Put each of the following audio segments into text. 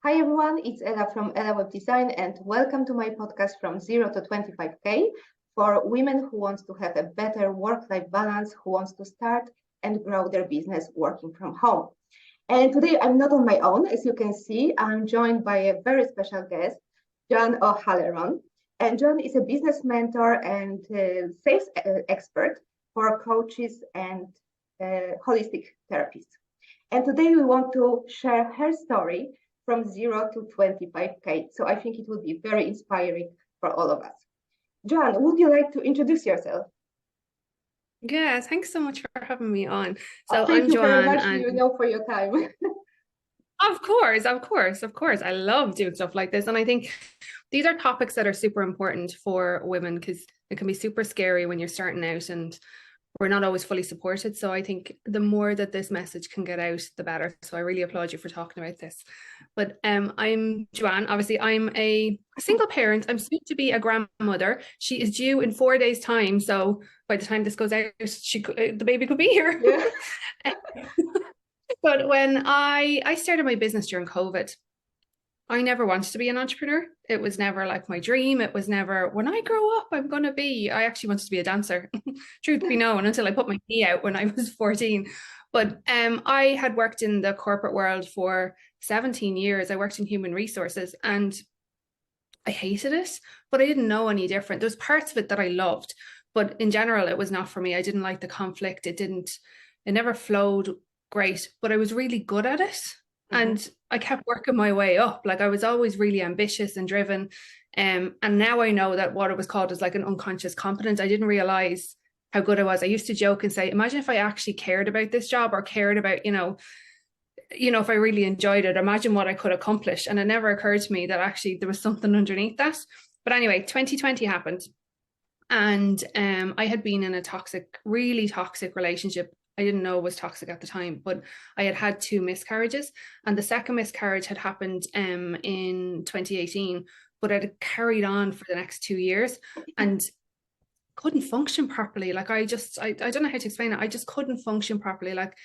Hi everyone, it's Ella from Ella Web Design and welcome to my podcast from 0 to 25K for women who want to have a better work-life balance, who wants to start and grow their business working from home. And today I'm not on my own, as you can see, I'm joined by a very special guest, Johanne O'Halleron. And Johanne is a business mentor and sales expert for coaches and holistic therapists. And today we want to share her story from 0 to 25K. So I think it will be very inspiring for all of us. Johanne, would you like to introduce yourself? Yeah, thanks so much for having me on. So Thank I'm you very Johanne, much, and for your time. of course, I love doing stuff like this. And I think these are topics that are super important for women because it can be super scary when you're starting out and we're not always fully supported. So I think the more that this message can get out, the better. So I really applaud you for talking about this. But I'm Johanne. Obviously, I'm a single parent. I'm soon to be a grandmother. She is due in 4 days' time. So by the time this goes out, the baby could be here. Yeah. But when I started my business during COVID, I never wanted to be an entrepreneur. It was never like my dream. It was never, when I grow up, I'm going to be. I actually wanted to be a dancer, truth be known, until I put my knee out when I was 14. But I had worked in the corporate world for 17 years. I worked in human resources and I hated it, but I didn't know any different. There's parts of it that I loved, but in general, it was not for me. I didn't like the conflict. It never flowed great, but I was really good at it. And I kept working my way up. Like I was always really ambitious and driven. And now I know that what it was called is like an unconscious competence. I didn't realize how good I was. I used to joke and say, imagine if I actually cared about this job or cared about, if I really enjoyed it, imagine what I could accomplish. And it never occurred to me that actually there was something underneath that. But anyway, 2020 happened. And I had been in a really toxic relationship. I didn't know it was toxic at the time, but I had had 2 miscarriages. And the second miscarriage had happened in 2018, but it had carried on for the next 2 years and couldn't function properly. Like I don't know how to explain it. I just couldn't function properly. Like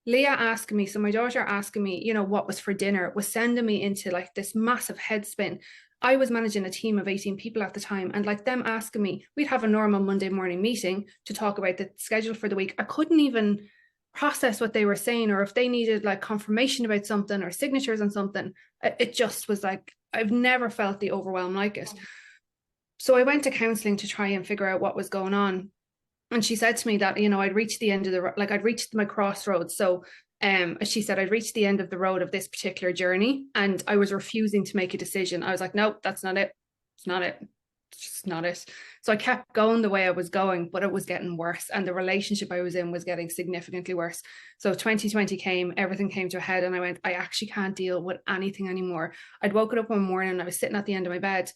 Leah asking me, so my daughter asking me, what was for dinner was sending me into like this massive head spin. I was managing a team of 18 people at the time, and like them asking me, we'd have a normal Monday morning meeting to talk about the schedule for the week. I couldn't even process what they were saying, or if they needed like confirmation about something or signatures on something. It just was like, I've never felt the overwhelm like it. So I went to counseling to try and figure out what was going on. And she said to me that, I'd reached the end of I'd reached my crossroads. So she said, I'd reached the end of the road of this particular journey and I was refusing to make a decision. I was like, nope, that's not it. It's not it. It's just not it. So I kept going the way I was going, but it was getting worse. And the relationship I was in was getting significantly worse. So 2020 came, everything came to a head and I went, I actually can't deal with anything anymore. I'd woken up one morning and I was sitting at the end of my bed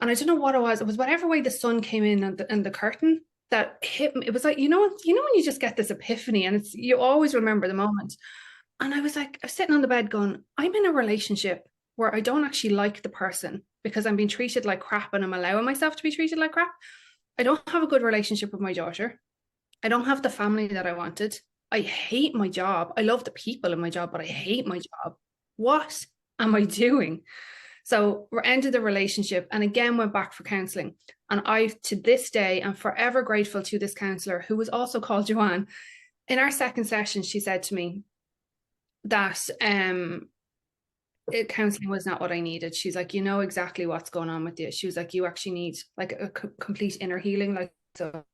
and I don't know what it was. It was whatever way the sun came in and the curtain that hit me. It was like, when you just get this epiphany and you always remember the moment. And I was sitting on the bed going, I'm in a relationship where I don't actually like the person because I'm being treated like crap and I'm allowing myself to be treated like crap. I don't have a good relationship with my daughter. I don't have the family that I wanted. I hate my job. I love the people in my job, but I hate my job. What am I doing? So we ended the relationship and again went back for counselling. And I, to this day, am forever grateful to this counsellor who was also called Johanne. In our second session, she said to me that counselling was not what I needed. She's like, you know exactly what's going on with you. She was like, you actually need like a complete inner healing. Like, so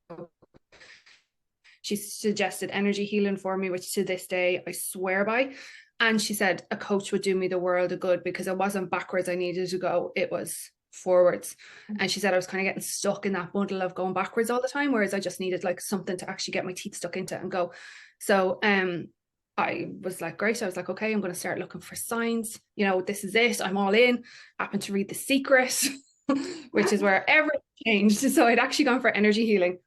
she suggested energy healing for me, which to this day I swear by. And she said a coach would do me the world of good because it wasn't backwards I needed to go, it was forwards. And she said I was kind of getting stuck in that bundle of going backwards all the time, whereas I just needed like something to actually get my teeth stuck into and go. So I was like, great. I was like, okay, I'm going to start looking for signs. This is it. I'm all in. Happened to read The Secret, which is where everything changed. So I'd actually gone for energy healing.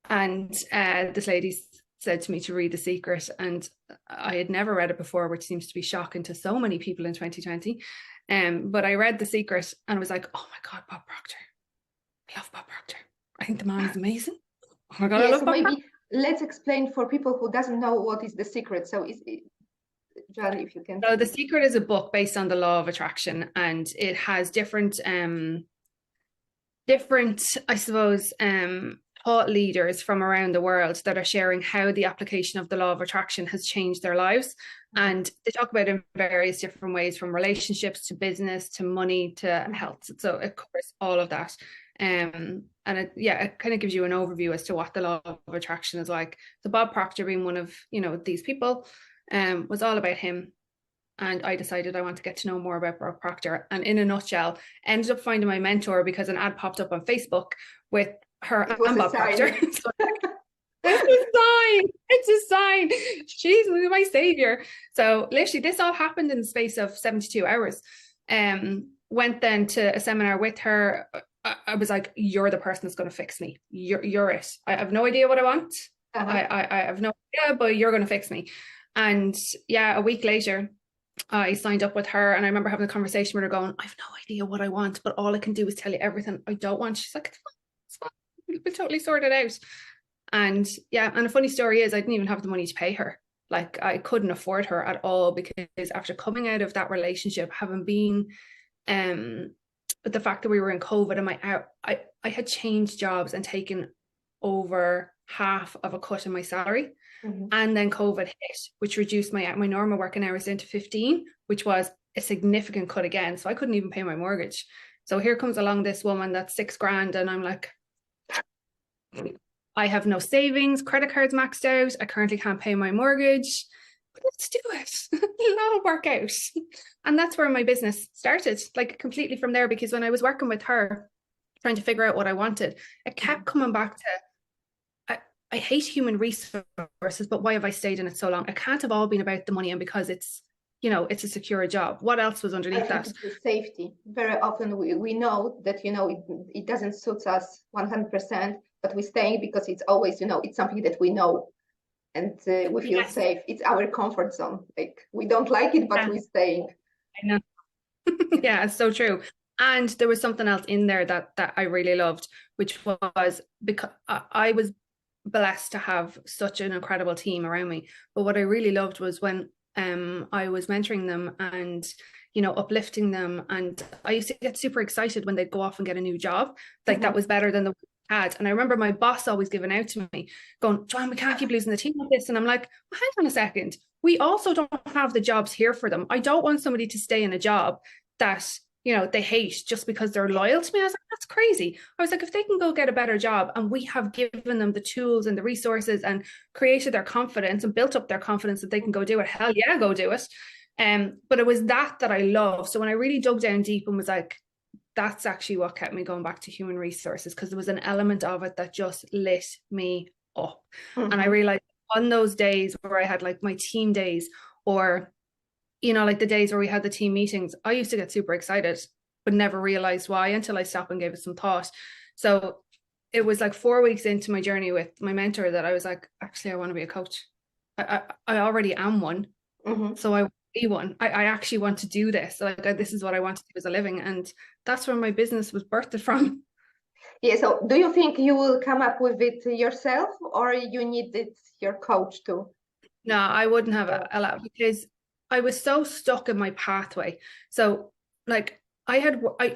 And this lady said to me to read The Secret, and I had never read it before, which seems to be shocking to so many people in 2020. But I read The Secret and I was like, oh my God, Bob Proctor. I love Bob Proctor. I think the man is amazing. Oh my God, I love so Bob maybe Proctor. let's explain for people who doesn't know what is The Secret. So Johanne, if you can. So The Secret is a book based on the law of attraction, and it has different, I suppose, thought leaders from around the world that are sharing how the application of the law of attraction has changed their lives. And they talk about it in various different ways, from relationships to business to money to health. So it covers all of that. And it kind of gives you an overview as to what the law of attraction is like. So Bob Proctor, being one of these people, was all about him. And I decided I want to get to know more about Bob Proctor. And in a nutshell, ended up finding my mentor because an ad popped up on Facebook with her and Bob Proctor. So, it's a sign. She's my savior. So literally this all happened in the space of 72 hours. Went then to a seminar with her. I was like, you're the person that's going to fix me. You're it. I have no idea what I want. I have no idea, but you're going to fix me. And a week later, I signed up with her, and I remember having a conversation with her going, I have no idea what I want, but all I can do is tell you everything I don't want. She's like, it's fine. We'll totally sort it out. And and a funny story is I didn't even have the money to pay her. Like, I couldn't afford her at all, because after coming out of that relationship, having been but the fact that we were in COVID, and I had changed jobs and taken over half of a cut in my salary. And then COVID hit, which reduced my normal working hours into 15, which was a significant cut again. So I couldn't even pay my mortgage. So here comes along this woman that's $6,000, and I'm like, I have no savings, credit cards maxed out, I currently can't pay my mortgage. But let's do it. It'll all work out. And that's where my business started, like completely from there, because when I was working with her, trying to figure out what I wanted, it kept coming back to, I hate human resources, but why have I stayed in it so long? It can't have all been about the money and because it's, it's a secure job. What else was underneath that? It's safety. Very often we know that, it doesn't suit us 100%, but we're staying because it's always, it's something that we know, and we feel safe. It's our comfort zone. Like, we don't like it, but we're staying. I know. Yeah, it's so true. And there was something else in there that I really loved, which was because I was blessed to have such an incredible team around me. But what I really loved was when I was mentoring them and uplifting them, and I used to get super excited when they'd go off and get a new job, like that was better than the one I had. And I remember my boss always giving out to me going, Johanne, we can't keep losing the team like this. And I'm like, well, hang on a second, we also don't have the jobs here for them. I don't want somebody to stay in a job that they hate just because they're loyal to me. I was like, that's crazy. I was like, if they can go get a better job and we have given them the tools and the resources and created their confidence and built up their confidence that they can go do it, hell yeah, go do it. But it was that I love. So when I really dug down deep and was like, that's actually what kept me going back to human resources, because there was an element of it that just lit me up. And I realized on those days where I had like my team days, or like the days where we had the team meetings, I used to get super excited, but never realized why until I stopped and gave it some thought. So it was like 4 weeks into my journey with my mentor that I was like, actually, I want to be a coach. I already am one. So I want to be one. I actually want to do this. Like, this is what I want to do as a living. And that's where my business was birthed from. Yeah. So do you think you will come up with it yourself, or you needed your coach too? No, I wouldn't have a lot, because I was so stuck in my pathway. So like I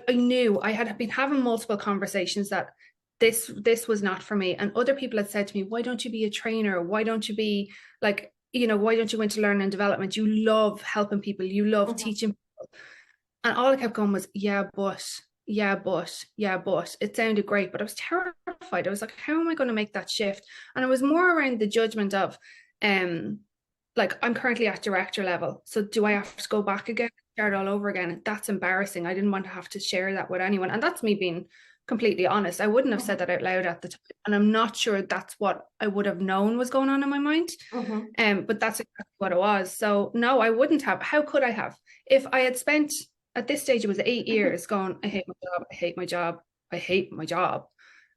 knew I had been having multiple conversations that this was not for me. And other people had said to me, why don't you be a trainer? Why don't you be like, why don't you go into learning and development? You love helping people. You love teaching people. And all I kept going was, yeah, but. It sounded great, but I was terrified. I was like, how am I going to make that shift? And it was more around the judgment of, like, I'm currently at director level. So do I have to go back again, start all over again? That's embarrassing. I didn't want to have to share that with anyone. And that's me being completely honest. I wouldn't have said that out loud at the time. And I'm not sure that's what I would have known was going on in my mind. But that's exactly what it was. So no, I wouldn't have. How could I have? If I had spent, at this stage, it was 8 years going, I hate my job, I hate my job, I hate my job.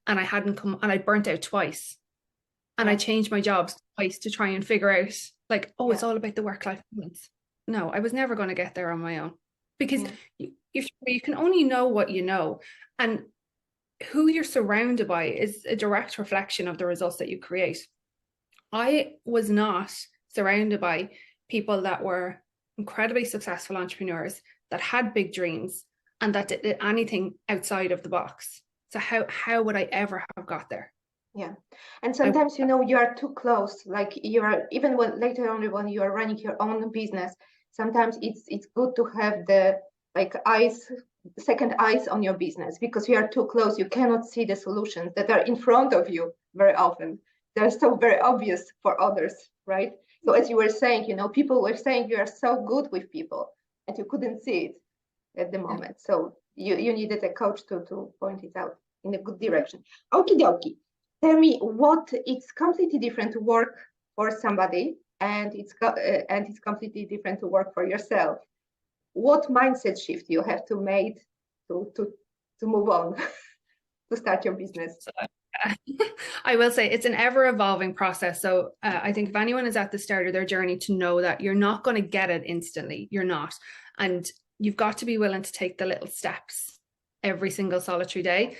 And I hadn't come, and I burnt out twice. And I changed my jobs twice to try and figure out, like, it's all about the work-life balance. No, I was never going to get there on my own, because you can only know what you know, and who you're surrounded by is a direct reflection of the results that you create. I was not surrounded by people that were incredibly successful entrepreneurs that had big dreams and that did anything outside of the box. So how would I ever have got there? Yeah. And sometimes, you know, you are too close. Like you are, even when later on when you are running your own business, sometimes it's good to have the like second eyes on your business, because you are too close. You cannot see the solutions that are in front of you very often. They're so very obvious for others, right? So as you were saying, you know, people were saying you are so good with people and you couldn't see it at the moment. So you needed a coach to point it out in a good direction. Okie dokie. Tell me what it's completely different to work for somebody, and it's completely different to work for yourself. What mindset shift you have to make to move on to start your business? So, I will say it's an ever evolving process. So I think if anyone is at the start of their journey, to know that you're not going to get it instantly. You're not. And you've got to be willing to take the little steps every single solitary day.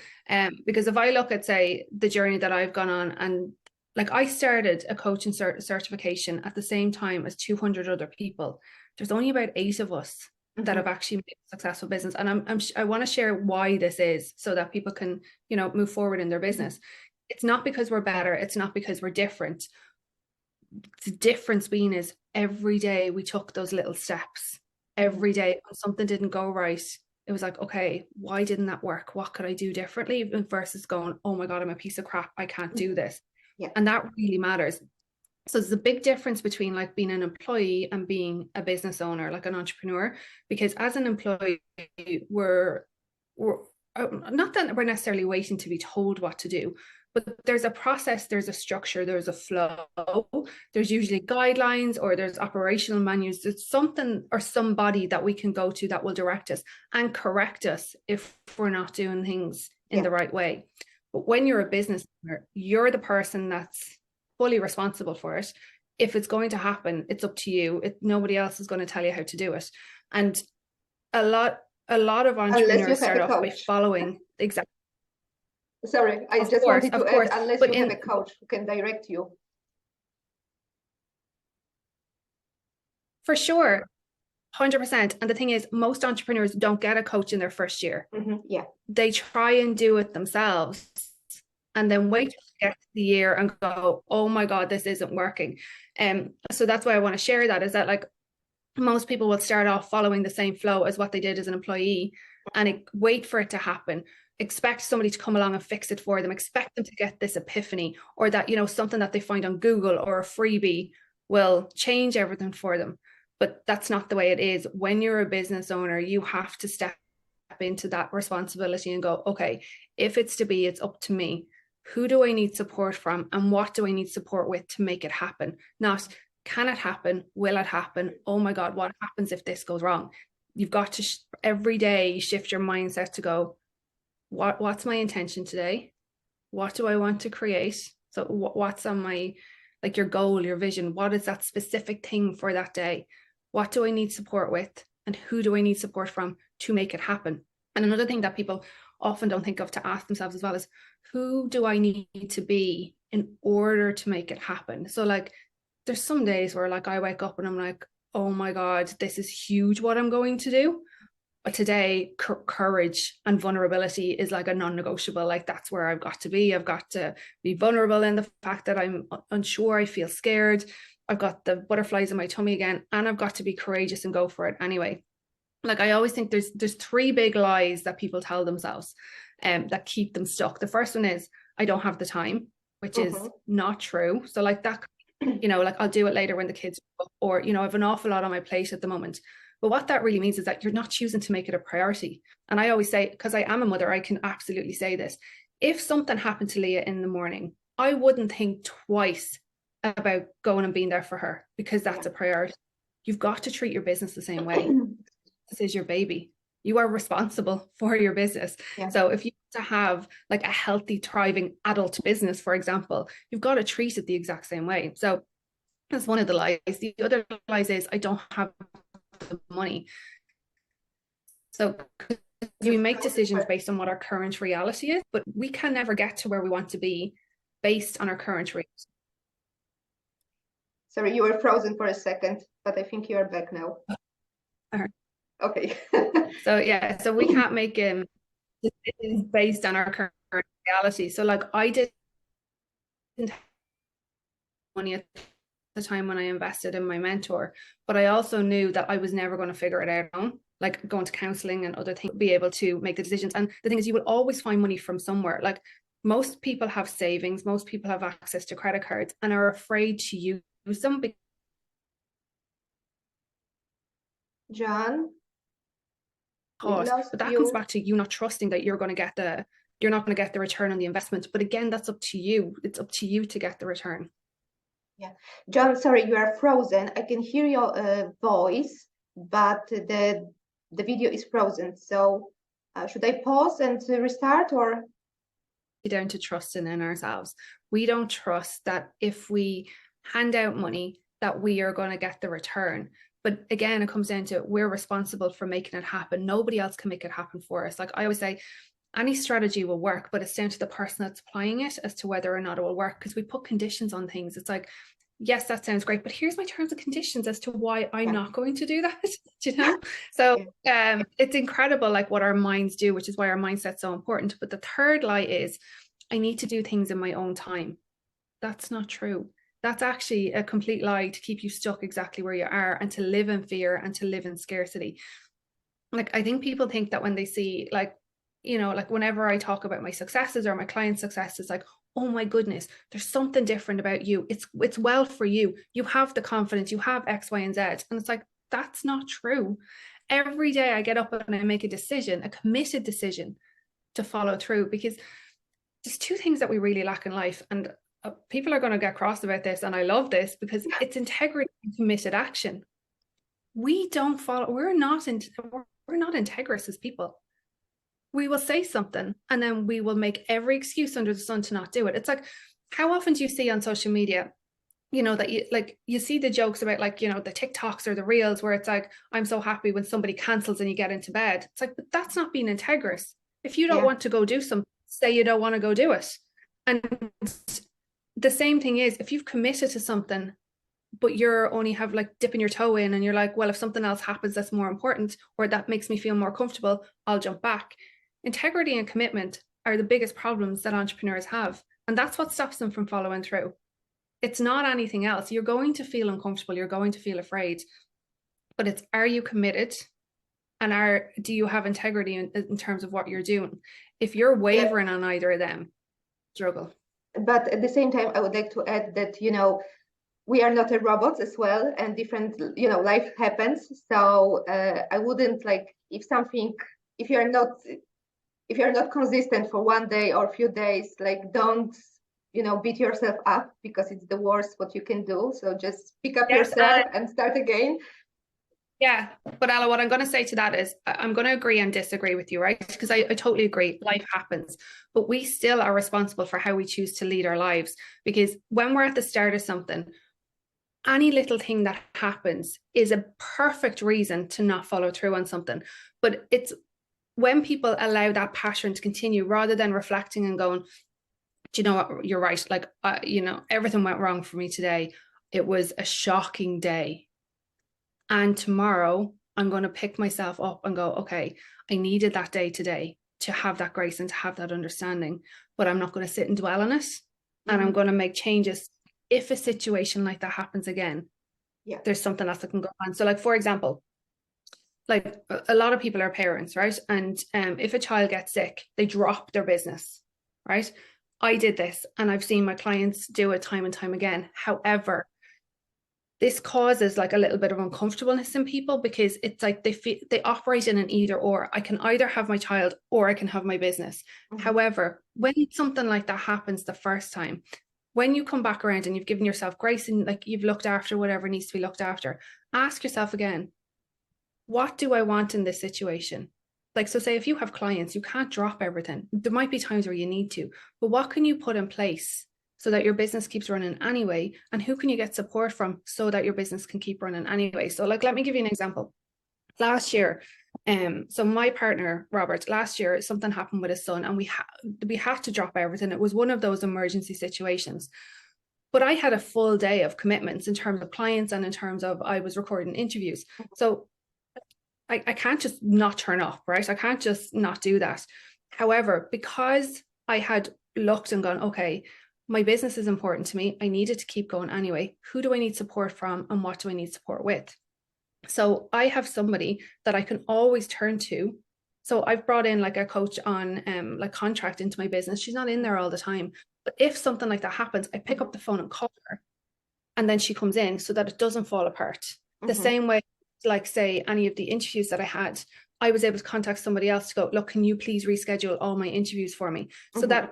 Because if I look at, say, the journey that I've gone on, and like I started a coaching certification at the same time as 200 other people. There's only about 8 of us that have actually made a successful business. And I want to share why this is, so that people can, you know, move forward in their business. It's not because we're better. It's not because we're different. The difference being is every day we took those little steps. Every day when something didn't go right, it was like, okay, why didn't that work? What could I do differently? Versus going, oh my God, I'm a piece of crap. I can't do this. Yeah. And that really matters. So there's a big difference between like being an employee and being a business owner, like an entrepreneur, because as an employee, we're not that we're necessarily waiting to be told what to do, but there's a process, there's a structure, there's a flow, there's usually guidelines, or there's operational manuals. There's something or somebody that we can go to that will direct us and correct us if we're not doing things in the right way. But when you're a business owner, you're the person that's fully responsible for it. If it's going to happen, it's up to you. Nobody else is going to tell you how to do it. And a lot of entrepreneurs start off by following exactly. Sorry, I just wanted to add, unless you have a coach who can direct you. For sure, 100%. And the thing is, most entrepreneurs don't get a coach in their first year. Yeah. They try and do it themselves, and then wait to get to the year and go, oh my God, this isn't working. So that's why I want to share that, is that like most people will start off following the same flow as what they did as an employee, and wait for it to happen. Expect somebody to come along and fix it for them. Expect them to get this epiphany, or that, you know, something that they find on Google or a freebie will change everything for them. But that's not the way it is. When you're a business owner, you have to step into that responsibility and go, okay, if it's to be, it's up to me. Who do I need support from, and what do I need support with to make it happen? Not, can it happen? Will it happen? Oh my God, what happens if this goes wrong? You've got to every day shift your mindset to go, what's my intention today? What do I want to create? So what's on my, like, your goal, your vision? What is that specific thing for that day? What do I need support with? And who do I need support from to make it happen? And another thing that people often don't think of to ask themselves as well is, who do I need to be in order to make it happen? So like, there's some days where like I wake up and I'm like, oh my God, this is huge what I'm going to do. But today, courage and vulnerability is like a non-negotiable. Like, that's where I've got to be. I've got to be vulnerable in the fact that I'm unsure, I feel scared, I've got the butterflies in my tummy again, and I've got to be courageous and go for it anyway. Like, I always think there's 3 big lies that people tell themselves that keep them stuck. The first one is, I don't have the time, which is not true. So like that, you know, like I'll do it later when the kids are up, or, you know, I have an awful lot on my plate at the moment. But what that really means is that you're not choosing to make it a priority. And I always say, because I am a mother, I can absolutely say this. If something happened to Leah in the morning, I wouldn't think twice about going and being there for her, because that's a priority. You've got to treat your business the same way. This is your baby. You are responsible for your business. Yeah. So if you want to have like a healthy, thriving adult business, for example, you've got to treat it the exact same way. So that's one of the lies. The other lies is, I don't have the money. So we make decisions based on what our current reality is, but we can never get to where we want to be based on our current reality. Sorry, you were frozen for a second, but I think you are back now. Okay. So yeah, so we can't make decisions based on our current reality. So like I didn't have money at the time when I invested in my mentor, but I also knew that I was never going to figure it out alone. Like going to counseling and other things, be able to make the decisions. And the thing is, you will always find money from somewhere. Like most people have savings, most people have access to credit cards and are afraid to use them. John, we But lost that comes you. back to you not trusting that you're not going to get the return on the investment. But again, that's up to you. It's up to you to get the return. Yeah, John, sorry, you are frozen. I can hear your voice, but the video is frozen. So should I pause and restart or? Down to trusting in ourselves. We don't trust that if we hand out money that we are going to get the return. But again, it comes down to we're responsible for making it happen. Nobody else can make it happen for us. Like I always say, any strategy will work, but it's down to the person that's applying it as to whether or not it will work, because we put conditions on things. It's like, yes, that sounds great, but here's my terms and conditions as to why I'm not going to do that. You know? So it's incredible like what our minds do, which is why our mindset's so important. But the third lie is I need to do things in my own time. That's not true. That's actually a complete lie to keep you stuck exactly where you are and to live in fear and to live in scarcity. Like I think people think that when they see like, you know, like whenever I talk about my successes or my clients' successes, like, oh my goodness, there's something different about you. It's well for you. You have the confidence, you have X, Y, and Z. And it's like, that's not true. Every day I get up and I make a decision, a committed decision to follow through, because there's two things that we really lack in life. And people are going to get cross about this. And I love this because it's integrity and committed action. We don't follow, we're not integrous as people. We will say something and then we will make every excuse under the sun to not do it. It's like, how often do you see on social media, you know, that you see the jokes about like, you know, the TikToks or the reels where it's like, I'm so happy when somebody cancels and you get into bed. It's like, but that's not being integrous. If you don't want to go do something, say you don't want to go do it. And the same thing is if you've committed to something, but you're only have like dipping your toe in and you're like, well, if something else happens that's more important or that makes me feel more comfortable, I'll jump back. Integrity and commitment are the biggest problems that entrepreneurs have. And that's what stops them from following through. It's not anything else. You're going to feel uncomfortable. You're going to feel afraid. But it's, are you committed? And do you have integrity in terms of what you're doing? If you're wavering on either of them, struggle. But at the same time, I would like to add that, you know, we are not a robots as well, and different, you know, life happens. So I wouldn't like if you're not consistent for one day or a few days, like don't, you know, beat yourself up because it's the worst what you can do. So just pick up yourself and start again. Yeah, but Ella, what I'm going to say to that is I'm going to agree and disagree with you, right? Because I totally agree. Life happens, but we still are responsible for how we choose to lead our lives. Because when we're at the start of something, any little thing that happens is a perfect reason to not follow through on something. But it's when people allow that passion to continue rather than reflecting and going, do you know what, you're right. Like, you know, everything went wrong for me today. It was a shocking day. And tomorrow I'm going to pick myself up and go, okay, I needed that day today to have that grace and to have that understanding, but I'm not going to sit and dwell on it. And I'm going to make changes. If a situation like that happens again, there's something else that can go on. So like, for example, like a lot of people are parents, right? And if a child gets sick, they drop their business, right? I did this and I've seen my clients do it time and time again. However, this causes like a little bit of uncomfortableness in people because it's like they operate in an either or. I can either have my child or I can have my business. However, when something like that happens the first time, when you come back around and you've given yourself grace and like you've looked after whatever needs to be looked after, ask yourself again, what do I want in this situation? Like, so say if you have clients, you can't drop everything. There might be times where you need to, but what can you put in place so that your business keeps running anyway? And who can you get support from so that your business can keep running anyway? So like, let me give you an example. Last year, so my partner, Robert, last year, something happened with his son and we had to drop everything. It was one of those emergency situations. But I had a full day of commitments in terms of clients and in terms of I was recording interviews. So I can't just not turn up, right? I can't just not do that. However, because I had looked and gone, okay, my business is important to me. I needed to keep going anyway. Who do I need support from and what do I need support with? So I have somebody that I can always turn to. So I've brought in like a coach on like contract into my business. She's not in there all the time. But if something like that happens, I pick up the phone and call her. And then she comes in so that it doesn't fall apart. The same way, like say any of the interviews that I had, I was able to contact somebody else to go, look, can you please reschedule all my interviews for me? So that,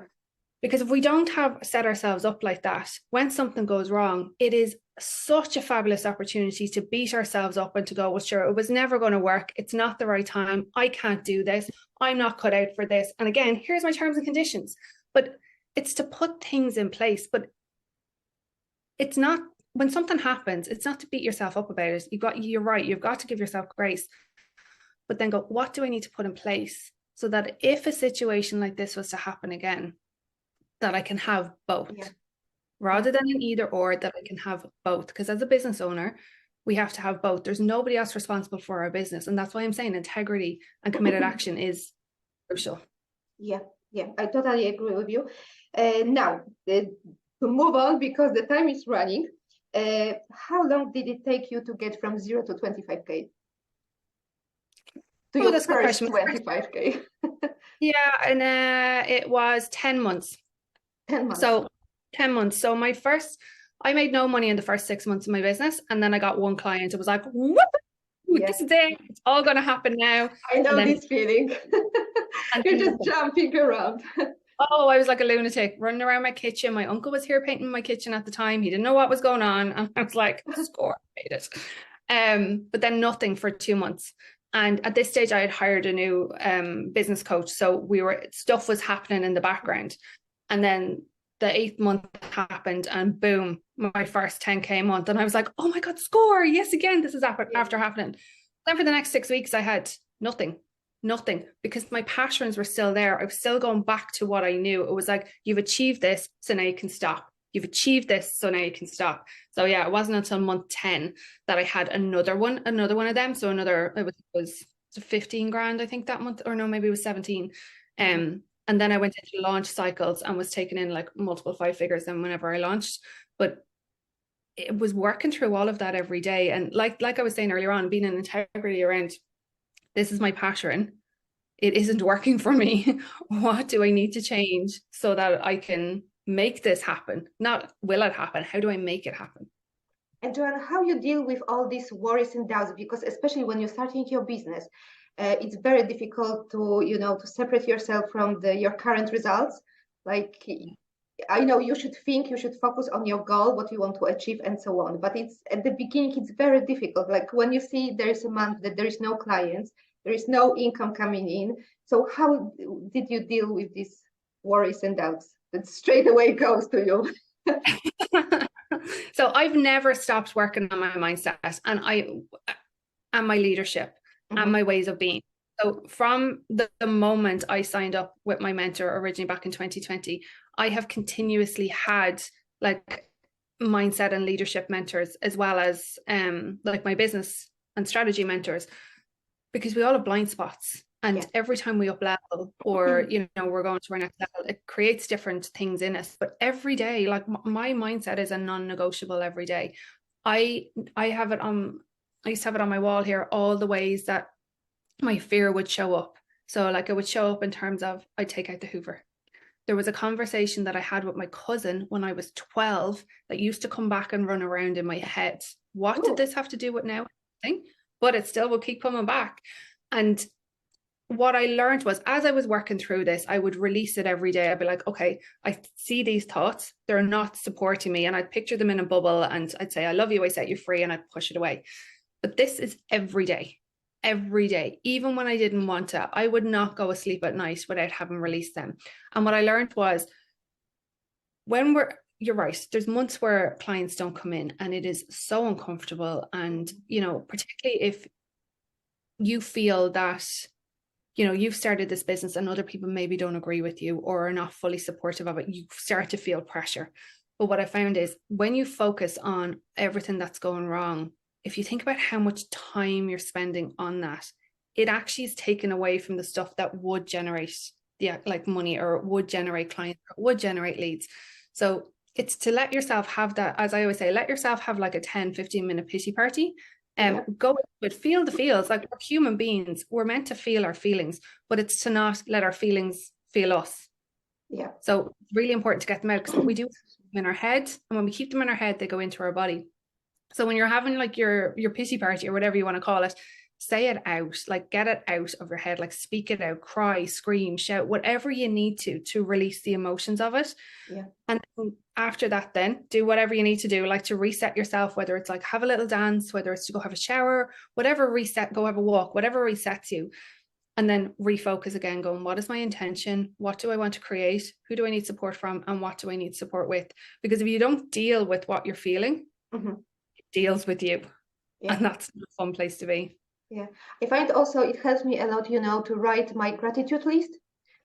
because if we don't have set ourselves up like that, when something goes wrong, it is such a fabulous opportunity to beat ourselves up and to go, well, sure, it was never going to work. It's not the right time. I can't do this. I'm not cut out for this. And again, here's my terms and conditions. But it's to put things in place. But it's not, when something happens, it's not to beat yourself up about it. You're right. You've got to give yourself grace, but then go, what do I need to put in place so that if a situation like this was to happen again, that I can have both rather than an either or, that I can have both. Because as a business owner, we have to have both. There's nobody else responsible for our business. And that's why I'm saying integrity and committed action is crucial. Yeah, I totally agree with you. Now, to move on, because the time is running, how long did it take you to get from 0 to 25K? To your first 25K? Yeah, and it was 10 months. 10 months. So 10 months. So I made no money in the first 6 months of my business. And then I got one client. It was like, whoop, this is it. It's all going to happen now. I know this feeling. You're just jumping around. Oh, I was like a lunatic running around my kitchen. My uncle was here painting my kitchen at the time. He didn't know what was going on. And I was like, score, I made it. But then nothing for 2 months. And at this stage, I had hired a new business coach. So stuff was happening in the background. And then the 8th month happened and boom, my first 10K month. And I was like, oh my God, score. Yes, again, this is after happening. Then for the next 6 weeks, I had nothing, because my passions were still there. I was still going back to what I knew. It was like, you've achieved this, so now you can stop. You've achieved this, so now you can stop. So yeah, it wasn't until month 10 that I had another one of them. So it was 15 grand, I think, that month, or no, maybe it was 17. And then I went into launch cycles and was taking in like multiple 5 figures then whenever I launched. But it was working through all of that every day. And like I was saying earlier on, being in integrity around, this is my passion. It isn't working for me. What do I need to change so that I can make this happen? Not will it happen? How do I make it happen? And Johanne, how you deal with all these worries and doubts? Because especially when you're starting your business, it's very difficult to separate yourself from your current results. Like, I know you should focus on your goal, what you want to achieve, and so on. But it's at the beginning, it's very difficult. Like when you see there is a month that there is no clients, there is no income coming in. So how did you deal with these worries and doubts that straight away goes to you? So I've never stopped working on my mindset and my leadership and my ways of being. So from the moment I signed up with my mentor originally back in 2020, I have continuously had like mindset and leadership mentors, as well as like my business and strategy mentors, because we all have blind spots. And every time we up level or, we're going to our next level, it creates different things in us. But every day, like my mindset is a non-negotiable every day. I used to have it on my wall here, all the ways that my fear would show up. So like it would show up in terms of, I'd take out the Hoover. There was a conversation that I had with my cousin when I was 12 that used to come back and run around in my head. What did this have to do with now? But it still will keep coming back. And what I learned was, as I was working through this, I would release it every day. I'd be like, okay, I see these thoughts. They're not supporting me. And I'd picture them in a bubble and I'd say, I love you, I set you free, and I'd push it away. But this is every day. Even when I didn't want to, I would not go asleep at night without having released them. And what I learned was, you're right, there's months where clients don't come in and it is so uncomfortable. And, particularly if you feel that, you've started this business and other people maybe don't agree with you or are not fully supportive of it, you start to feel pressure. But what I found is when you focus on everything that's going wrong, if you think about how much time you're spending on that, it actually is taken away from the stuff that would generate like money, or would generate clients, or would generate leads. So it's to let yourself have that, as I always say, let yourself have like a 10-15 minute pity party. Go with, feel the feels. Like, we're human beings, we're meant to feel our feelings, but it's to not let our feelings feel us. Yeah. So it's really important to get them out, because what we do is in our head, and when we keep them in our head, they go into our body. So when you're having like your pity party, or whatever you want to call it, say it out, like get it out of your head, like speak it out, cry, scream, shout, whatever you need to release the emotions of it. Yeah. And after that, then do whatever you need to do, like to reset yourself, whether it's like have a little dance, whether it's to go have a shower, whatever reset, go have a walk, whatever resets you. And then refocus again, going, what is my intention? What do I want to create? Who do I need support from? And what do I need support with? Because if you don't deal with what you're feeling, it deals with you. Yeah. And that's a fun place to be. Yeah. I find also it helps me a lot, to write my gratitude list,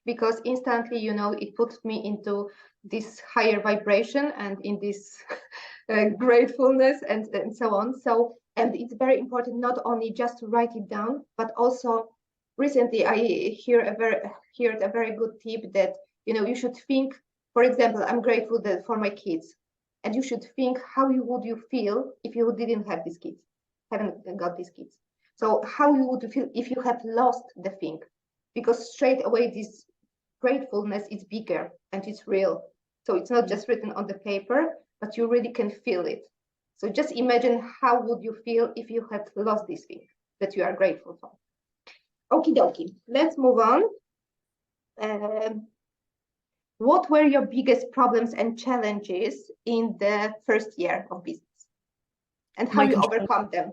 because instantly, it puts me into this higher vibration and in this gratefulness and so on. So, and it's very important not only just to write it down, but also recently I heard a very good tip that, you should think, for example, I'm grateful for my kids, and you should think how would you feel if you didn't have these kids, haven't got these kids. So how you would feel if you have lost the thing, because straight away this gratefulness is bigger and it's real. So it's not just written on the paper, but you really can feel it. So just imagine how would you feel if you had lost this thing that you are grateful for. Okie dokie, let's move on. What were your biggest problems and challenges in the first year of business, and how you overcome them?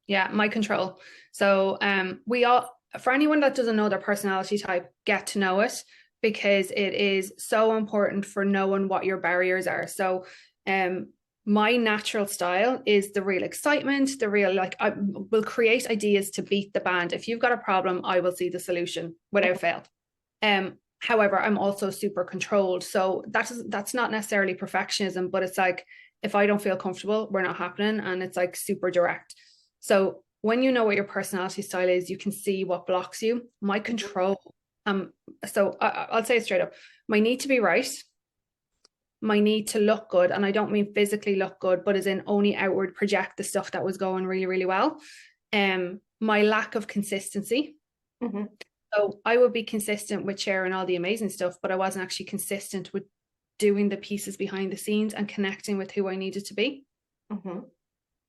Yeah, my control. So we all, for anyone that doesn't know their personality type, get to know it, because it is so important for knowing what your barriers are. So my natural style is the real excitement, the real, like, I will create ideas to beat the band. If you've got a problem, I will see the solution without fail. However, I'm also super controlled. So that's not necessarily perfectionism, but it's like, if I don't feel comfortable, we're not happening. And it's like super direct. So when you know what your personality style is, you can see what blocks you. My control, so I'll say it straight up. My need to be right, my need to look good, and I don't mean physically look good, but as in only outward project the stuff that was going really, really well. My lack of consistency. So I would be consistent with sharing all the amazing stuff, but I wasn't actually consistent with doing the pieces behind the scenes and connecting with who I needed to be.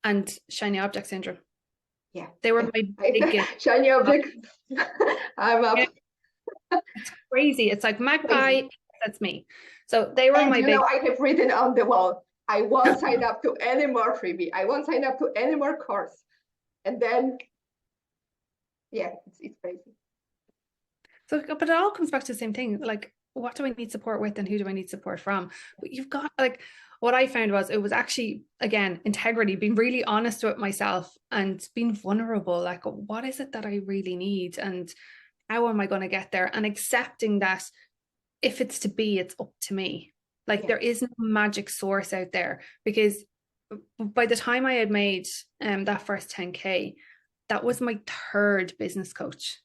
And shiny object syndrome. Yeah, they were my biggest shiny object. I'm up. It's crazy. It's like magpie. That's me. So they were my big. I have written on the wall, I won't sign up to any more freebie. I won't sign up to any more course. And then, yeah, it's crazy. So, but it all comes back to the same thing. Like, what do I need support with, and who do I need support from? But you've got, like, what I found was, it was actually, again, integrity, being really honest with myself and being vulnerable. Like, what is it that I really need, and how am I going to get there? And accepting that if it's to be, it's up to me. Like, there is no magic source out there, because by the time I had made that first 10K, that was my third business coach.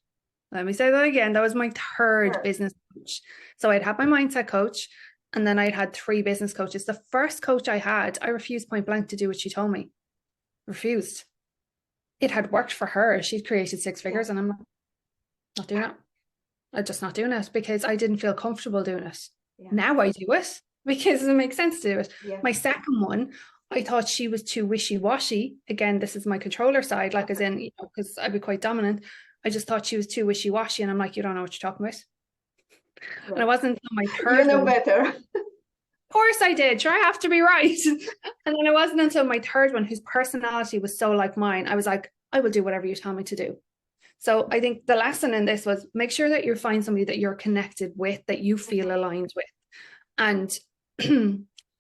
Let me say that again. That was my third business coach. So I'd had my mindset coach, and then I'd had 3 business coaches. The first coach I had, I refused point blank to do what she told me. Refused. It had worked for her. She'd created 6 figures, and I'm not doing it. I'm just not doing it, because I didn't feel comfortable doing it. Now I do it because it makes sense to do it. My second one, I thought she was too wishy-washy. Again, this is my controller side, like, as in, because I'd be quite dominant. I just thought she was too wishy-washy, and I'm like, you don't know what you're talking about. And I wasn't until my third one. Better. Of course I did. Sure, I have to be right. And then it wasn't until my third one, whose personality was so like mine, I was like, I will do whatever you tell me to do. So I think the lesson in this was, make sure that you find somebody that you're connected with, that you feel aligned with, and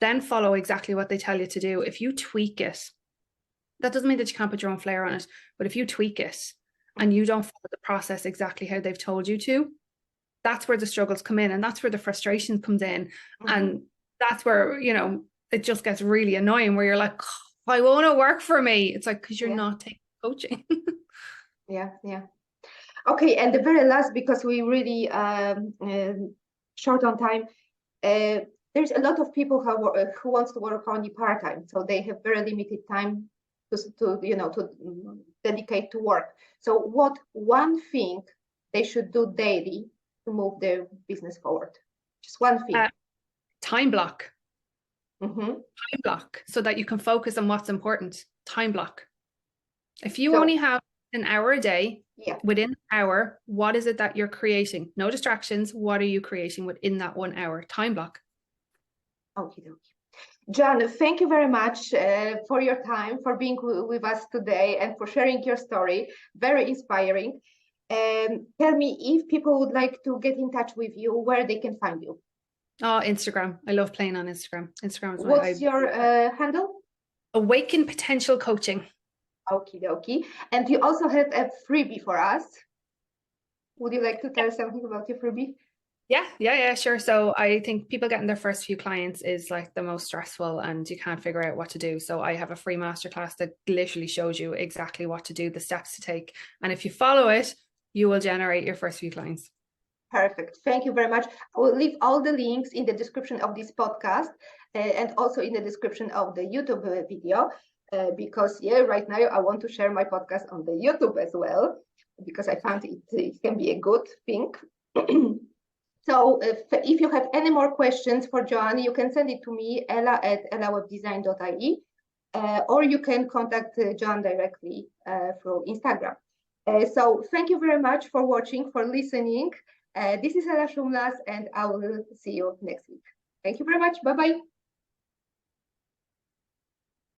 then follow exactly what they tell you to do. If you tweak it, that doesn't mean that you can't put your own flair on it, but if you tweak it and you don't follow the process exactly how they've told you to, that's where the struggles come in, and that's where the frustration comes in. And that's where, it just gets really annoying, where you're like, why won't it work for me? It's like, because you're not taking coaching. Yeah. Okay, and the very last, because we really short on time, there's a lot of people who wants to work only part-time, so they have very limited time to dedicate to work. So what one thing they should do daily to move their business forward? Just one thing. Time block. Mm-hmm. Time block, so that you can focus on what's important. Time block. If you only have an hour a day, within an hour, what is it that you're creating? No distractions. What are you creating within that 1 hour? Time block. Okay. Johanne, thank you very much for your time, for being with us today, and for sharing your story. Very inspiring. Tell me, if people would like to get in touch with you, where they can find you. Oh, Instagram. I love playing on Instagram. Instagram is What's your handle? Awaken Potential Coaching. Okay. And you also have a freebie for us. Would you like to tell something about your freebie? Yeah, sure. So I think people getting their first few clients is like the most stressful, and you can't figure out what to do. So I have a free masterclass that literally shows you exactly what to do, the steps to take. And if you follow it, you will generate your first few clients. Perfect. Thank you very much. I will leave all the links in the description of this podcast and also in the description of the YouTube video because right now I want to share my podcast on the YouTube as well because I found it can be a good thing. So if you have any more questions for Johanne, you can send it to me, ella@ellawebdesign.ie, or you can contact Johanne directly through Instagram. So thank you very much for watching, for listening. This is Ella Shumlas, and I will see you next week. Thank you very much. Bye-bye.